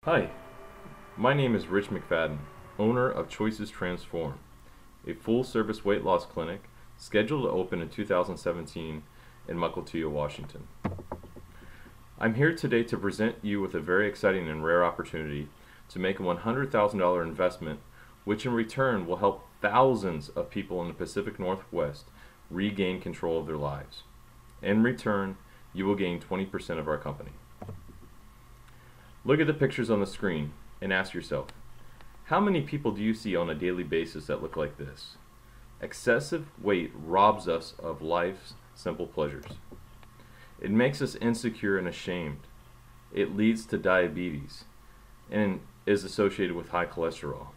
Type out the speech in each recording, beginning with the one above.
Hi, my name is Rich McFadden, owner of Choices Transform, a full-service weight loss clinic scheduled to open in 2017 in Mukilteo, Washington. I'm here today to present you with a very exciting and rare opportunity to make a $100,000 investment, which in return will help thousands of people in the Pacific Northwest regain control of their lives. In return, you will gain 20% of our company. Look at the pictures on the screen and ask yourself, how many people do you see on a daily basis that look like this? Excessive weight robs us of life's simple pleasures. It makes us insecure and ashamed. It leads to diabetes and is associated with high cholesterol.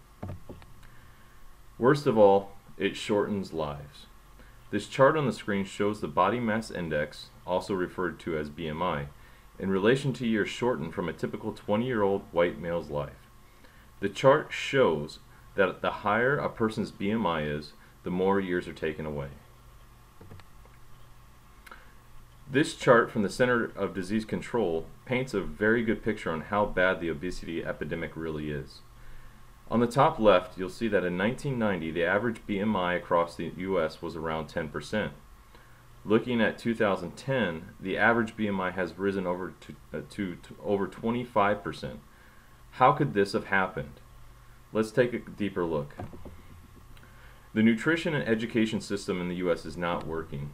Worst of all, it shortens lives. This chart on the screen shows the body mass index, also referred to as BMI, in relation to years shortened from a typical 20-year-old white male's life. The chart shows that the higher a person's BMI is, the more years are taken away. This chart from the Center of Disease Control paints a very good picture on how bad the obesity epidemic really is. On the top left, you'll see that in 1990, the average BMI across the U.S. was around 10%. Looking at 2010, the average BMI has risen over to over 25%. How could this have happened? Let's take a deeper look. The nutrition and education system in the U.S. is not working,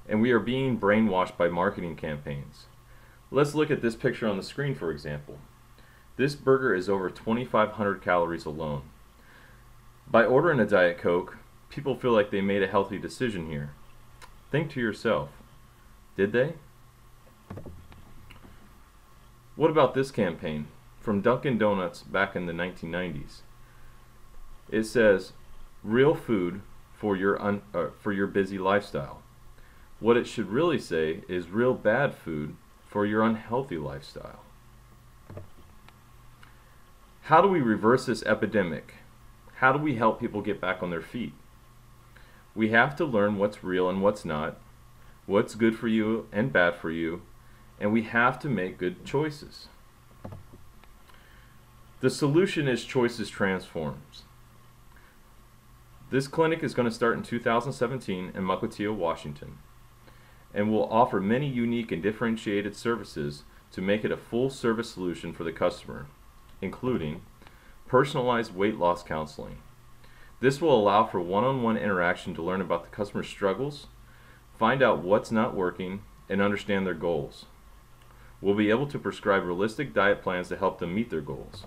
and we are being brainwashed by marketing campaigns. Let's look at this picture on the screen, for example. This burger is over 2,500 calories alone. By ordering a Diet Coke, people feel like they made a healthy decision here. Think to yourself, did they? What about this campaign from Dunkin' Donuts back in the 1990s? It says, real food for your busy lifestyle. What it should really say is real bad food for your unhealthy lifestyle. How do we reverse this epidemic? How do we help people get back on their feet? We have to learn what's real and what's not, what's good for you and bad for you, and we have to make good choices. The solution is Choices Transforms. This clinic is going to start in 2017 in Mukilteo, Washington, and will offer many unique and differentiated services to make it a full-service solution for the customer, including personalized weight loss counseling. This will allow for one-on-one interaction to learn about the customer's struggles, find out what's not working, and understand their goals. We'll be able to prescribe realistic diet plans to help them meet their goals.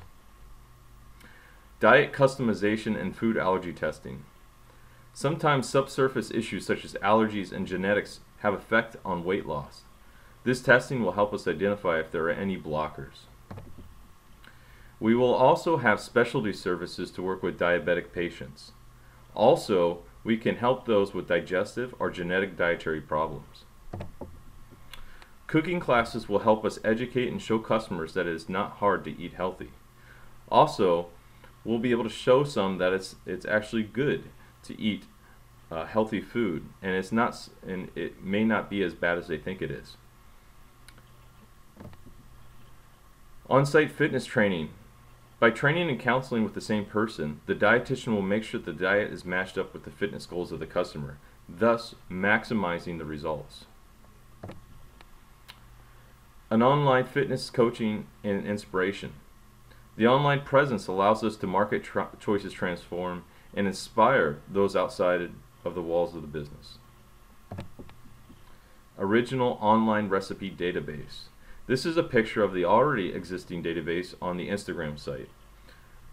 Diet customization and food allergy testing. Sometimes subsurface issues such as allergies and genetics have effect on weight loss. This testing will help us identify if there are any blockers. We will also have specialty services to work with diabetic patients. Also, we can help those with digestive or genetic dietary problems. Cooking classes will help us educate and show customers that it is not hard to eat healthy. Also, we'll be able to show some that it's actually good to eat healthy food, and it may not be as bad as they think it is. On-site fitness training. By training and counseling with the same person, the dietitian will make sure the diet is matched up with the fitness goals of the customer, thus maximizing the results. An online fitness coaching and inspiration. The online presence allows us to market Choices Transform and inspire those outside of the walls of the business. Original online recipe database. This is a picture of the already existing database on the Instagram site.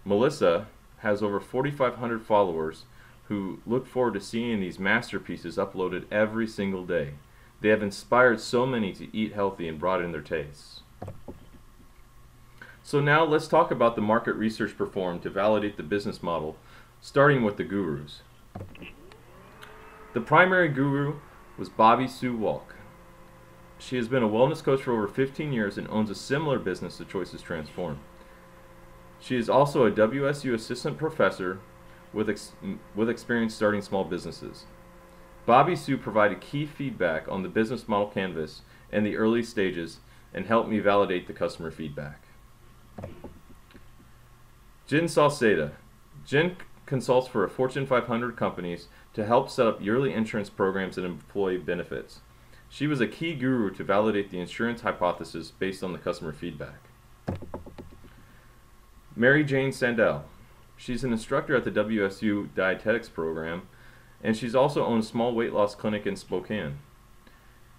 Melissa has over 4,500 followers who look forward to seeing these masterpieces uploaded every single day. They have inspired so many to eat healthy and broaden their tastes. So now let's talk about the market research performed to validate the business model, starting with the gurus. The primary guru was Bobby Sue Walk. She has been a wellness coach for over 15 years and owns a similar business to Choices Transform. She is also a WSU assistant professor with experience starting small businesses. Bobby Sue provided key feedback on the business model canvas in the early stages and helped me validate the customer feedback. Jen Salceda. Jen consults for Fortune 500 companies to help set up yearly insurance programs and employee benefits. She was a key guru to validate the insurance hypothesis based on the customer feedback. Mary Jane Sandell. She's an instructor at the WSU Dietetics program, and she's also owned a small weight loss clinic in Spokane.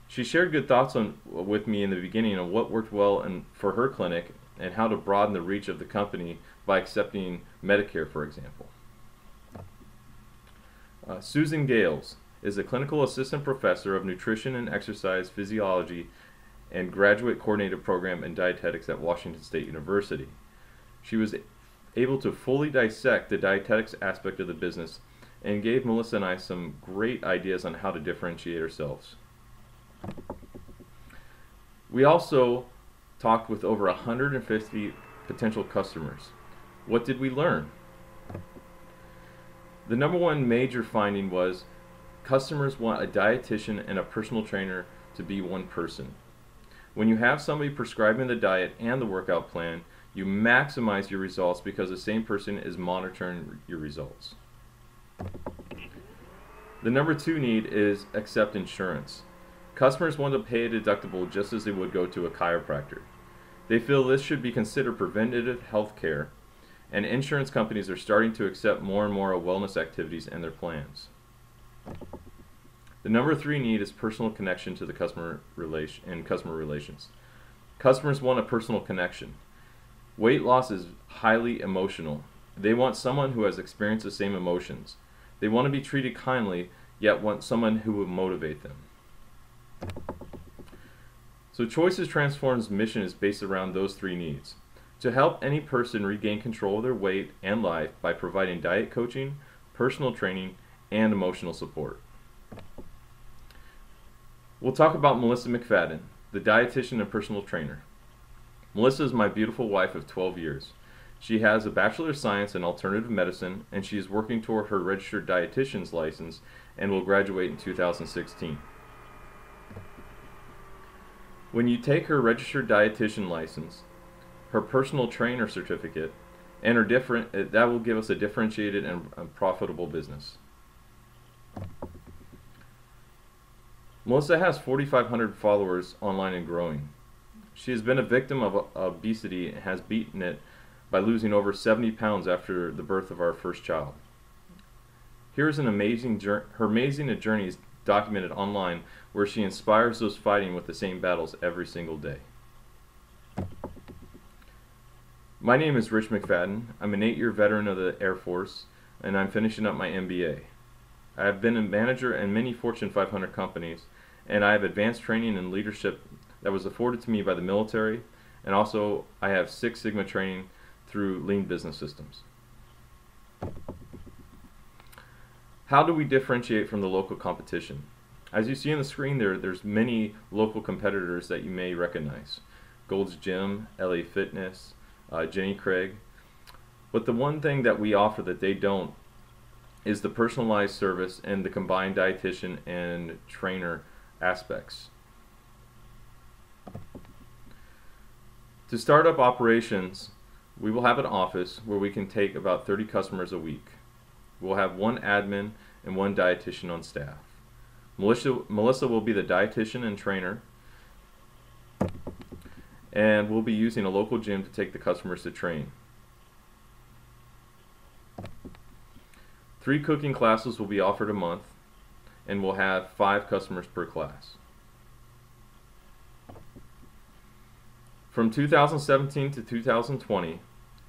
She shared good thoughts with me in the beginning on what worked well for her clinic and how to broaden the reach of the company by accepting Medicare, for example. Susan Gales is a clinical assistant professor of nutrition and exercise physiology and graduate coordinated program in dietetics at Washington State University. She was able to fully dissect the dietetics aspect of the business and gave Melissa and I some great ideas on how to differentiate ourselves. We also talked with over 150 potential customers. What did we learn? The number one major finding was customers want a dietitian and a personal trainer to be one person. When you have somebody prescribing the diet and the workout plan, you maximize your results because the same person is monitoring your results. The number two need is accept insurance. Customers want to pay a deductible just as they would go to a chiropractor. They feel this should be considered preventative health care, and insurance companies are starting to accept more and more wellness activities in their plans. The number three need is personal connection to the customer relations. Customers want a personal connection. Weight loss is highly emotional. They want someone who has experienced the same emotions. They want to be treated kindly, yet want someone who will motivate them. So Choices Transform's mission is based around those three needs. To help any person regain control of their weight and life by providing diet coaching, personal training, and emotional support. We'll talk about Melissa McFadden, the dietitian and personal trainer. Melissa is my beautiful wife of 12 years. She has a Bachelor of Science in Alternative Medicine, and she is working toward her registered dietitian's license and will graduate in 2016. When you take her registered dietitian license, her personal trainer certificate, and that will give us a differentiated and profitable business. Melissa has 4,500 followers online and growing. She has been a victim of obesity and has beaten it by losing over 70 pounds after the birth of our first child. Here's her amazing journey is documented online, where she inspires those fighting with the same battles every single day. My name is Rich McFadden. I'm an 8-year veteran of the Air Force, and I'm finishing up my MBA. I have been a manager in many Fortune 500 companies, and I have advanced training and leadership that was afforded to me by the military, and also I have Six Sigma training through Lean Business Systems. How do we differentiate from the local competition? As you see on the screen there's many local competitors that you may recognize. Gold's Gym, LA Fitness, Jenny Craig. But the one thing that we offer that they don't is the personalized service and the combined dietitian and trainer aspects. To start up operations, we will have an office where we can take about 30 customers a week. We'll have one admin and one dietitian on staff. Melissa will be the dietitian and trainer, and we'll be using a local gym to take the customers to train. 3 cooking classes will be offered a month, and we'll have 5 customers per class. From 2017 to 2020,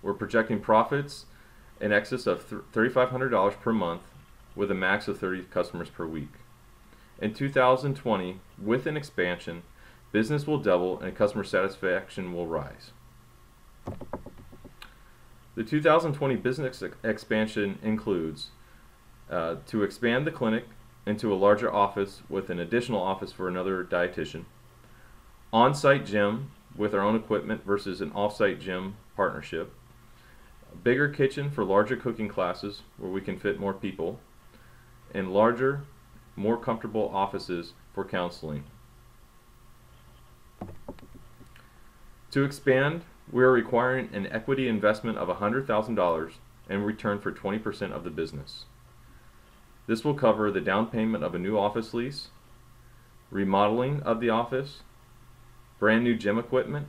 we're projecting profits in excess of $3,500 per month with a max of 30 customers per week. In 2020, with an expansion, business will double and customer satisfaction will rise. The 2020 business expansion includes to expand the clinic into a larger office with an additional office for another dietitian, on-site gym with our own equipment versus an off-site gym partnership, a bigger kitchen for larger cooking classes where we can fit more people, and larger, more comfortable offices for counseling. To expand, We are requiring an equity investment of $100,000 in return for 20% of the business. This will cover the down payment of a new office lease, remodeling of the office, brand new gym equipment,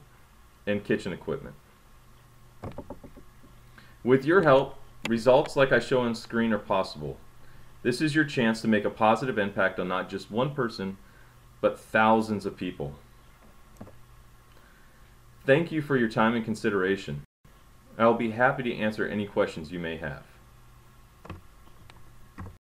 and kitchen equipment. With your help, results like I show on screen are possible. This is your chance to make a positive impact on not just one person, but thousands of people. Thank you for your time and consideration. I will be happy to answer any questions you may have.